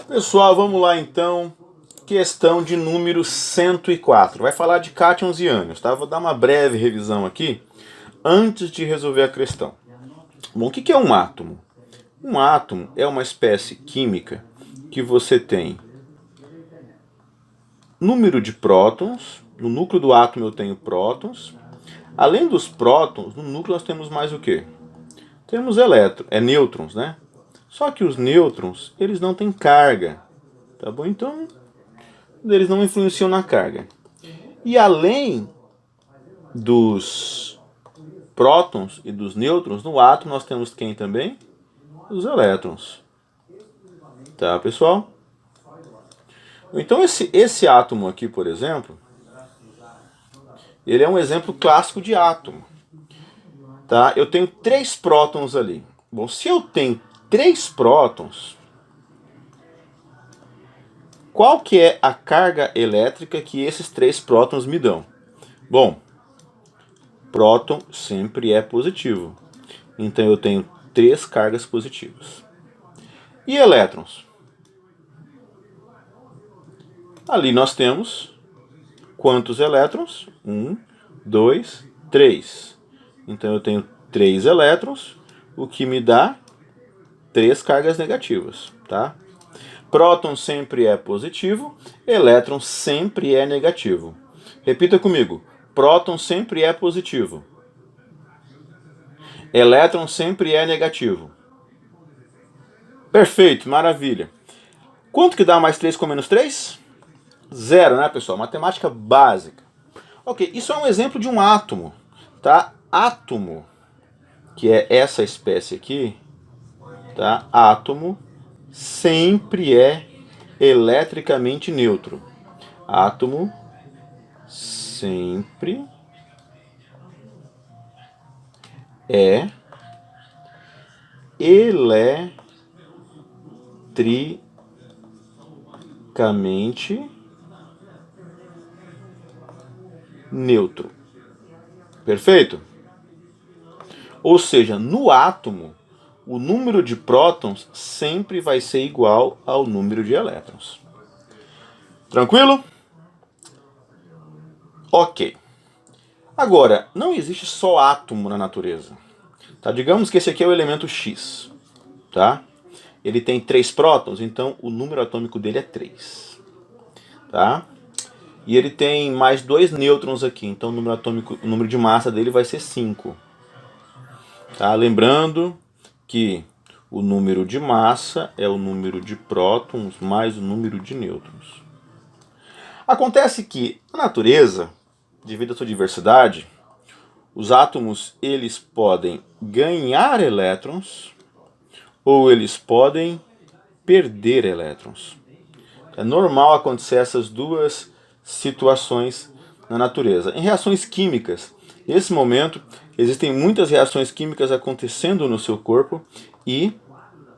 Pessoal, vamos lá então. Questão de número 104. Vai falar de cátions e ânions, tá? Vou dar uma breve revisão aqui antes de resolver a questão. Bom, o que é um átomo? Um átomo é uma espécie química que você tem número de prótons. No núcleo do átomo eu tenho prótons. Além dos prótons, no núcleo nós temos mais o quê? Temos nêutrons, né? Só que os nêutrons, eles não têm carga, tá bom? Então, eles não influenciam na carga. E além dos prótons e dos nêutrons, no átomo nós temos quem também? Os elétrons. Tá, pessoal? Então esse átomo aqui, por exemplo, ele é um exemplo clássico de átomo. Tá? Eu tenho 3 prótons ali. Bom, se eu tenho 3 prótons, qual que é a carga elétrica que esses 3 prótons me dão? Bom, próton sempre é positivo. Então eu tenho 3 cargas positivas. E elétrons? Ali nós temos quantos elétrons? 1, 2, 3. Então eu tenho 3 elétrons, o que me dá 3 cargas negativas, tá? Próton sempre é positivo, elétron sempre é negativo. Repita comigo. Próton sempre é positivo. Elétron sempre é negativo. Perfeito, maravilha. Quanto que dá mais 3 com menos 3? Zero, né, pessoal? Matemática básica. Ok, isso é um exemplo de um átomo, tá? Átomo, que é essa espécie aqui, tá? Átomo sempre é eletricamente neutro. Átomo sempre é eletricamente neutro. Perfeito? Ou seja, no átomo, o número de prótons sempre vai ser igual ao número de elétrons. Tranquilo? Ok. Agora, não existe só átomo na natureza. Tá? Digamos que esse aqui é o elemento X. Tá? Ele tem 3 prótons, então o número atômico dele é 3. Tá? E ele tem mais 2 nêutrons aqui, então o número de massa dele vai ser 5. Tá? Lembrando que o número de massa é o número de prótons mais o número de nêutrons. Acontece que, na natureza, devido à sua diversidade, os átomos eles podem ganhar elétrons ou eles podem perder elétrons. É normal acontecer essas duas situações na natureza. Em reações químicas, nesse momento, existem muitas reações químicas acontecendo no seu corpo e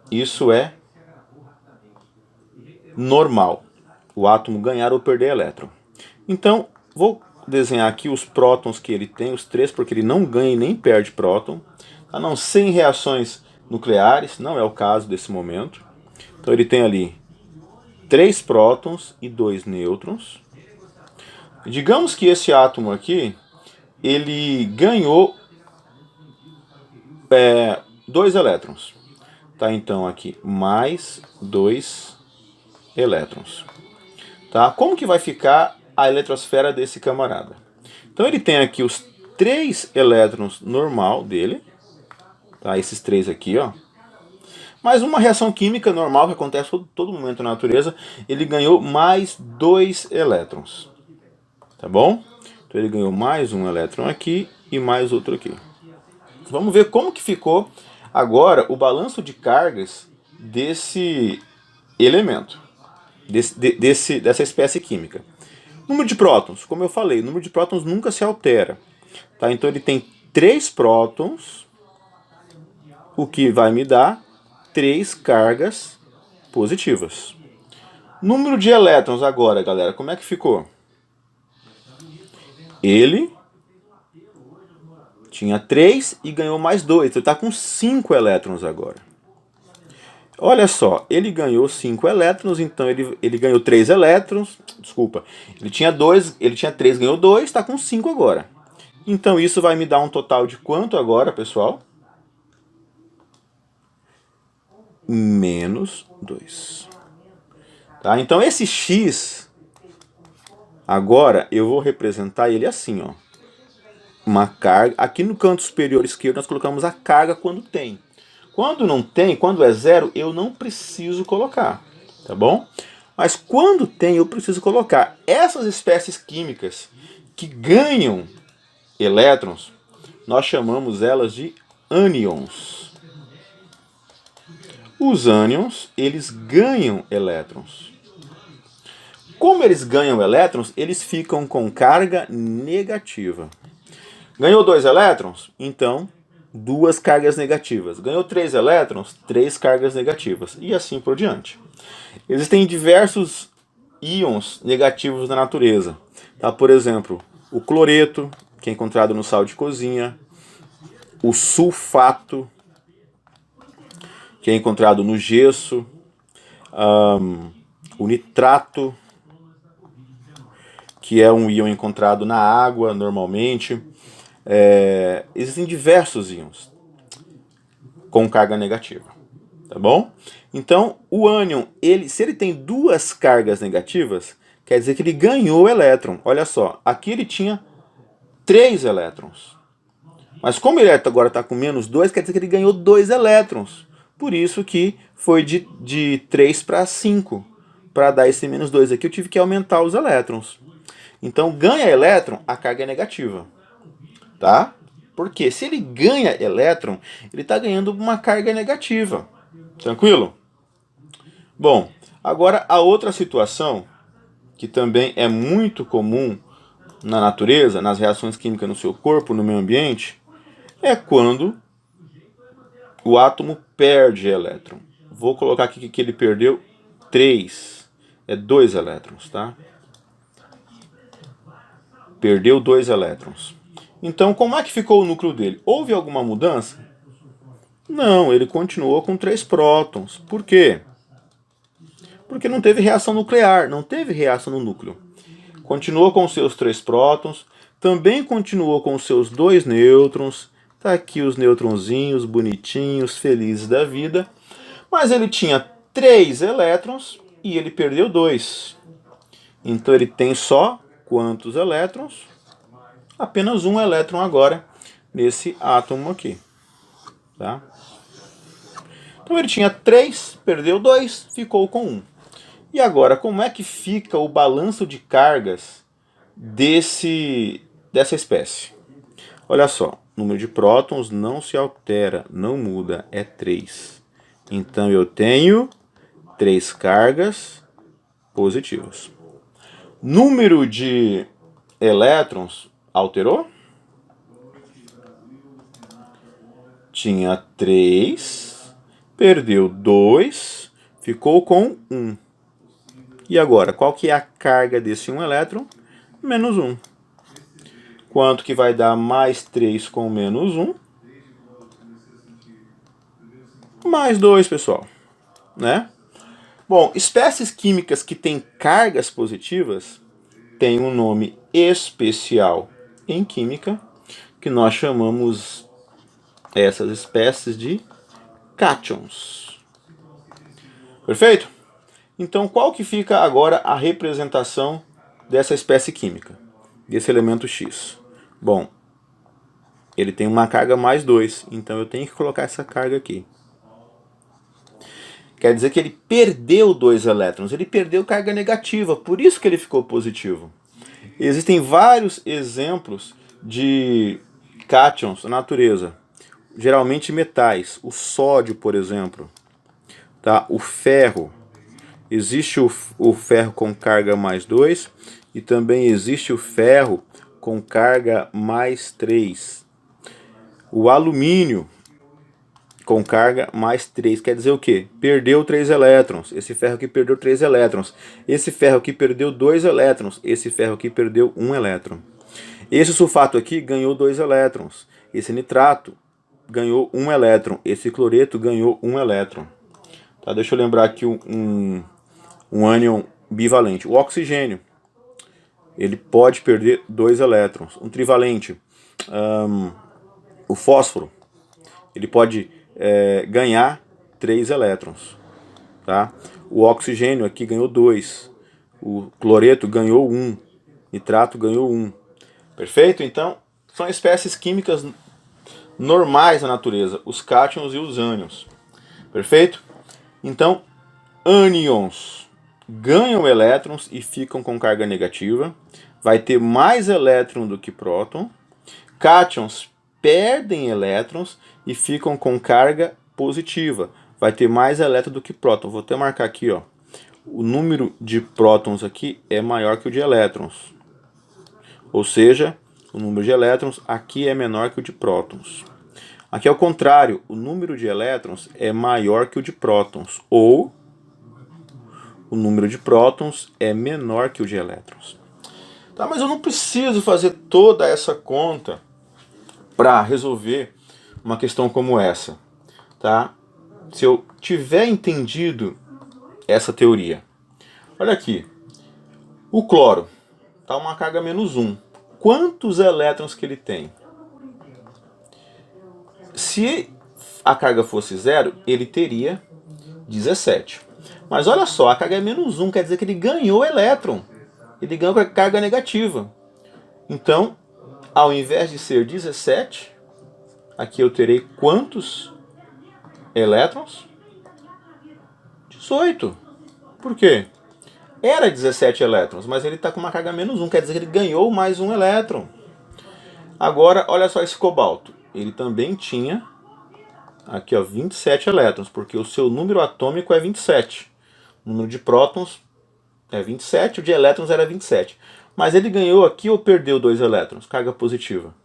isso é normal. O átomo ganhar ou perder elétron. Então, vou desenhar aqui os prótons que ele tem, os 3, porque ele não ganha e nem perde próton. A não ser em reações nucleares, não é o caso desse momento. Então ele tem ali 3 prótons e 2 nêutrons. Digamos que esse átomo aqui, ele ganhou 2 elétrons. Tá, então aqui, mais 2 elétrons. Tá? Como que vai ficar a eletrosfera desse camarada? Então ele tem aqui os 3 elétrons normal dele, tá? Esses 3 aqui, ó. Mas uma reação química normal que acontece todo momento na natureza, ele ganhou mais 2 elétrons. Tá bom? Então ele ganhou mais um elétron aqui e mais outro aqui. Vamos ver como que ficou agora o balanço de cargas desse elemento, dessa espécie química. Número de prótons, como eu falei, o número de prótons nunca se altera. Tá? Então ele tem 3 prótons, o que vai me dar 3 cargas positivas. Número de elétrons agora, galera, como é que ficou? Ele tinha 3 e ganhou mais 2, ele está com 5 elétrons agora. Olha só, ele ganhou 5 elétrons, então ele ganhou 3 elétrons. Desculpa, ele tinha 2, ele tinha 3, ganhou 2, está com 5 agora. Então isso vai me dar um total de quanto agora, pessoal? Menos 2. Tá? Então esse x, agora eu vou representar ele assim, ó. Uma carga, aqui no canto superior esquerdo nós colocamos a carga quando tem. Quando não tem, quando é zero, eu não preciso colocar, tá bom? Mas quando tem, eu preciso colocar. Essas espécies químicas que ganham elétrons, nós chamamos elas de ânions. Os ânions, eles ganham elétrons. Como eles ganham elétrons, eles ficam com carga negativa. Ganhou 2 elétrons? Então, 2 cargas negativas. Ganhou 3 elétrons? 3 cargas negativas. E assim por diante. Existem diversos íons negativos na natureza. Tá? Por exemplo, o cloreto, que é encontrado no sal de cozinha. O sulfato, que é encontrado no gesso. O nitrato, que é um íon encontrado na água normalmente. Existem diversos íons com carga negativa, tá bom? Então, o ânion, se ele tem 2 cargas negativas, quer dizer que ele ganhou elétron. Olha só, aqui ele tinha 3 elétrons. Mas como ele agora está com menos 2, quer dizer que ele ganhou 2 elétrons. Por isso que foi de 3 para 5. Para dar esse menos 2 aqui, eu tive que aumentar os elétrons. Então, ganha elétron, a carga é negativa. Tá? Porque se ele ganha elétron, ele está ganhando uma carga negativa. Tranquilo? Bom, agora a outra situação, que também é muito comum na natureza, nas reações químicas no seu corpo, no meio ambiente, é quando o átomo perde elétron. Vou colocar aqui que ele perdeu 3. É 2 elétrons, tá? Perdeu 2 elétrons. Então, como é que ficou o núcleo dele? Houve alguma mudança? Não, ele continuou com 3 prótons. Por quê? Porque não teve reação nuclear, não teve reação no núcleo. Continuou com seus 3 prótons, também continuou com seus 2 nêutrons. Tá aqui os nêutronzinhos, bonitinhos, felizes da vida. Mas ele tinha 3 elétrons e ele perdeu 2. Então ele tem só quantos elétrons? Apenas 1 elétron agora nesse átomo aqui. Tá? Então ele tinha 3, perdeu 2, ficou com 1. E agora, como é que fica o balanço de cargas dessa espécie? Olha só, o número de prótons não se altera, não muda, é 3. Então eu tenho 3 cargas positivas. Número de elétrons alterou? Tinha 3, perdeu 2, ficou com 1. E agora, qual que é a carga desse 1 elétron? Menos 1. Quanto que vai dar mais 3 com menos 1? Mais 2, pessoal. Né? Bom, espécies químicas que têm cargas positivas têm um nome especial em química, que nós chamamos essas espécies de cátions. Perfeito? Então, qual que fica agora a representação dessa espécie química, desse elemento X? Bom, ele tem uma carga mais 2, então eu tenho que colocar essa carga aqui. Quer dizer que ele perdeu 2 elétrons, ele perdeu carga negativa, por isso que ele ficou positivo. Existem vários exemplos de cátions na natureza, geralmente metais. O sódio, por exemplo, tá? O ferro. Existe o ferro com carga mais 2 e também existe o ferro com carga mais 3. O alumínio com carga mais 3. Quer dizer o quê? Perdeu 3 elétrons. Esse ferro aqui perdeu 3 elétrons. Esse ferro aqui perdeu 2 elétrons. Esse ferro aqui perdeu 1 elétron. Esse sulfato aqui ganhou 2 elétrons. Esse nitrato ganhou 1 elétron. Esse cloreto ganhou 1 elétron. Tá? Deixa eu lembrar aqui um ânion bivalente. O oxigênio, ele pode perder 2 elétrons. Um trivalente, o fósforo, ele pode ganhar 3 elétrons. Tá? O oxigênio aqui ganhou 2. O cloreto ganhou 1. Nitrato ganhou 1. Perfeito? Então, são espécies químicas normais na natureza, os cátions e os ânions. Perfeito? Então, ânions ganham elétrons e ficam com carga negativa. Vai ter mais elétron do que próton. Cátions perdem elétrons e ficam com carga positiva. Vai ter mais elétron do que próton. Vou até marcar aqui, ó. O número de prótons aqui é maior que o de elétrons. Ou seja, o número de elétrons aqui é menor que o de prótons. Aqui é o contrário, o número de elétrons é maior que o de prótons. Ou o número de prótons é menor que o de elétrons. Tá, mas eu não preciso fazer toda essa conta para resolver uma questão como essa. Tá? Se eu tiver entendido essa teoria. Olha aqui. O cloro está uma carga menos 1. Quantos elétrons que ele tem? Se a carga fosse 0, ele teria 17. Mas olha só, a carga é menos 1, quer dizer que ele ganhou elétron. Ele ganhou carga negativa. Então, ao invés de ser 17, aqui eu terei quantos elétrons? 18. Por quê? Era 17 elétrons, mas ele está com uma carga menos 1, quer dizer que ele ganhou mais um elétron. Agora, olha só esse cobalto. Ele também tinha aqui, ó, 27 elétrons, porque o seu número atômico é 27. O número de prótons é 27, o de elétrons era 27. Mas ele ganhou aqui ou perdeu 2 elétrons? Carga positiva.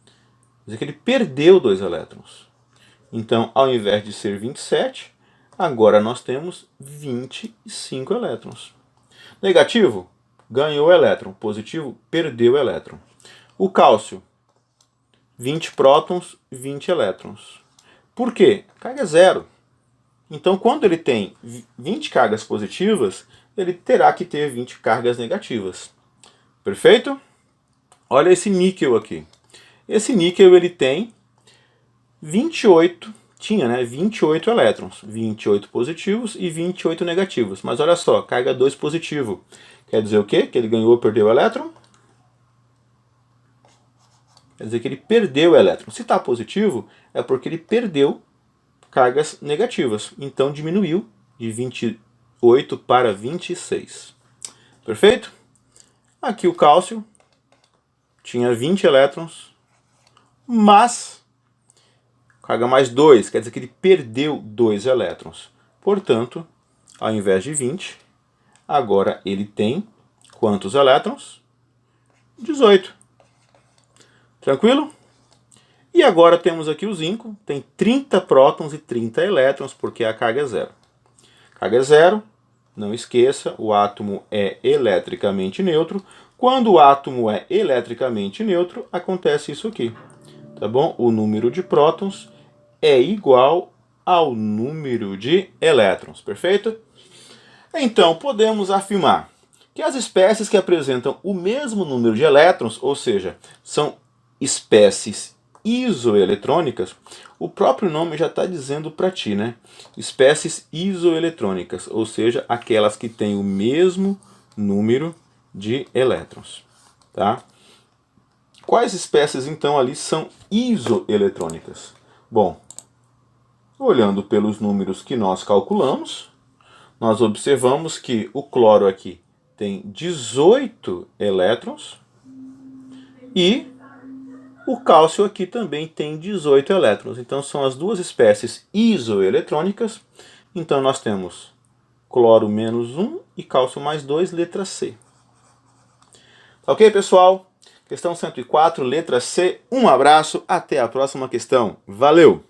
Quer dizer que ele perdeu 2 elétrons. Então, ao invés de ser 27, agora nós temos 25 elétrons. Negativo, ganhou elétron. Positivo, perdeu elétron. O cálcio, 20 prótons, 20 elétrons. Por quê? Carga é 0. Então, quando ele tem 20 cargas positivas, ele terá que ter 20 cargas negativas. Perfeito? Olha esse níquel aqui. Esse níquel ele tem 28, tinha, né, 28 elétrons, 28 positivos e 28 negativos. Mas olha só, carga 2 positivo. Quer dizer o quê? Que ele ganhou ou perdeu elétron? Quer dizer que ele perdeu elétron. Se está positivo, é porque ele perdeu cargas negativas. Então diminuiu de 28 para 26. Perfeito? Aqui o cálcio tinha 20 elétrons, mas carga mais 2, quer dizer que ele perdeu 2 elétrons. Portanto, ao invés de 20, agora ele tem quantos elétrons? 18. Tranquilo? E agora temos aqui o zinco, tem 30 prótons e 30 elétrons, porque a carga é 0. Carga é 0, não esqueça, o átomo é eletricamente neutro. Quando o átomo é eletricamente neutro, acontece isso aqui. Tá bom? O número de prótons é igual ao número de elétrons, perfeito? Então, podemos afirmar que as espécies que apresentam o mesmo número de elétrons, ou seja, são espécies isoeletrônicas, o próprio nome já está dizendo para ti, né? Espécies isoeletrônicas, ou seja, aquelas que têm o mesmo número de elétrons, tá? Quais espécies então ali são isoeletrônicas? Bom, olhando pelos números que nós calculamos, nós observamos que o cloro aqui tem 18 elétrons e o cálcio aqui também tem 18 elétrons. Então são as duas espécies isoeletrônicas. Então nós temos cloro menos 1 e cálcio mais 2, letra C. Ok, pessoal? Questão 104, letra C. Um abraço, até a próxima questão. Valeu!